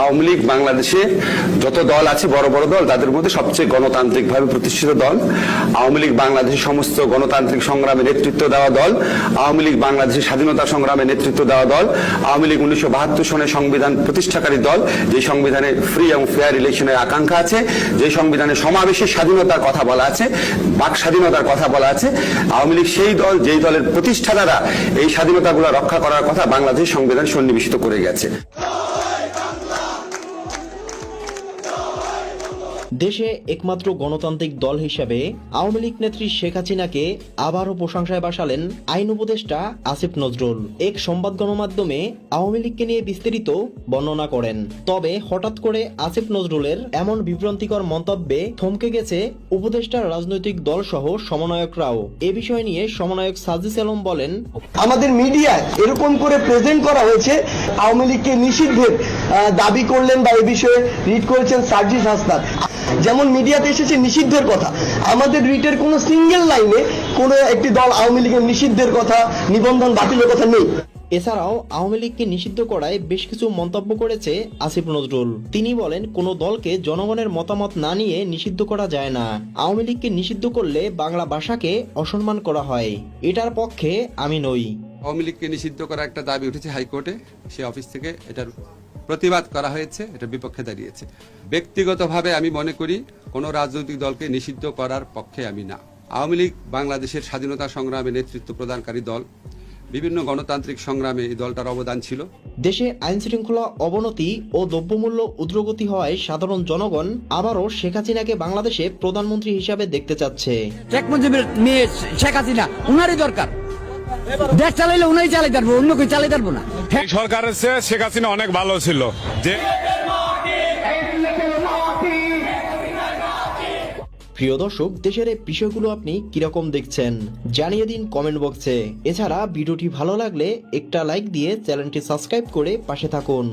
আওয়ামী লীগ বাংলাদেশে যত দল আছে বড় বড় দল তাদের মধ্যে সবচেয়ে গণতান্ত্রিকভাবে প্রতিষ্ঠিত দল। আওয়ামী লীগ বাংলাদেশের সমস্ত গণতান্ত্রিক সংগ্রামে নেতৃত্ব দেওয়া দল। আওয়ামী লীগ বাংলাদেশের স্বাধীনতা সংগ্রামে নেতৃত্ব দেওয়া দল। আওয়ামী লীগ 1972 সনের সংবিধান প্রতিষ্ঠাকারী দল, যে সংবিধানে ফ্রি এবং ফেয়ার ইলেকশনের আকাঙ্ক্ষা আছে, যে সংবিধানে সমাবেশের স্বাধীনতার কথা বলা আছে, বাক স্বাধীনতার কথা বলা আছে। আওয়ামী লীগ সেই দল যেই দলের প্রতিষ্ঠাতারা এই স্বাধীনতাগুলো রক্ষা করার কথা বাংলাদেশের সংবিধান সন্নিবেশিত করে গেছে। দেশে একমাত্র গণতান্ত্রিক দল হিসেবে আওয়ামী লীগ নেত্রী শেখ হাসিনাকে আবারও প্রশংসায় বাসালেন আইন উপদেষ্টা আসিফ নজরুল। এক সংবাদ গণমাধ্যমে আওয়ামী লীগকে নিয়ে বিস্তারিত বর্ণনা করেন। তবে হঠাৎ করে আসিফ নজরুলের এমন বিভ্রান্তিকর মন্তব্যে থমকে গেছে উপদেষ্টার রাজনৈতিক দল সহ সমন্বয়করাও। এ বিষয় নিয়ে সমন্বয়ক সাজিস আলম বলেন, আমাদের মিডিয়ায় এরকম করে প্রেজেন্ট করা হয়েছে আওয়ামী লীগকে নিষিদ্ধের দাবি করলেন বা এ বিষয়ে রিট করেছেন সার্জিস হাসনাত। যেমন মিডিয়াতে এসেছে নিষিদ্ধের কথা, আমাদের রিটের কোনো সিঙ্গেল লাইনে কোনো একটি দল আওয়ামী লীগের নিষিদ্ধের কথা, নিবন্ধন বাতিলের কথা নেই। এছাড়াও আওয়ামী লীগকে নিষিদ্ধ করায় বেশ কিছু মন্তব্য করেছে আসিফ নজরুল। তিনি বলেন, কোনো দলকে জনগণের মতামত না নিয়ে নিষিদ্ধ করা যায় না। আওয়ামী লীগকে নিষিদ্ধ করলে বাংলা ভাষাকে অসম্মান করা হয়, এটার পক্ষে আমি নই। আওয়ামী লীগকে নিষিদ্ধ করা একটা দাবি উঠেছে হাইকোর্টে, সে অফিস থেকে এটার প্রতিবাদ করা হয়েছে, এটার বিপক্ষে দাঁড়িয়েছে। ব্যক্তিগতভাবে আমি মনে করি কোনো রাজনৈতিক দলকে নিষিদ্ধ করার পক্ষে আমি না। আওয়ামী লীগ বাংলাদেশের স্বাধীনতা সংগ্রামে নেতৃত্ব প্রদানকারী দল। বিভিন্ন গণতান্ত্রিক সংগ্রামে এই দলটার অবদান ছিল। দেশে আইন শৃঙ্খলা অবনতি ও দ্রব্যমূল্য ঊর্ধ্বগতি হওয়ায় সাধারণ জনগণ আবারও শেখ হাসিনাকে বাংলাদেশে প্রধানমন্ত্রী হিসাবে দেখতে চাচ্ছে। শেখ মুজিবের মেয়ে শেখ হাসিনা, উনারই দরকার। দেশ চালাইলে উনাই চালাই পারবো, অন্য কেউ চালাই পারবো না। সরকারের চেয়ে শেখ হাসিনা অনেক ভালো ছিল। যে প্রিয় দর্শক, দেশের এই বিষয়গুলো আপনি কিরকম দেখছেন জানিয়ে দিন কমেন্ট বক্সে। এছাড়া ভিডিওটি ভালো লাগলে একটা লাইক দিয়ে চ্যানেলটি সাবস্ক্রাইব করে পাশে থাকুন।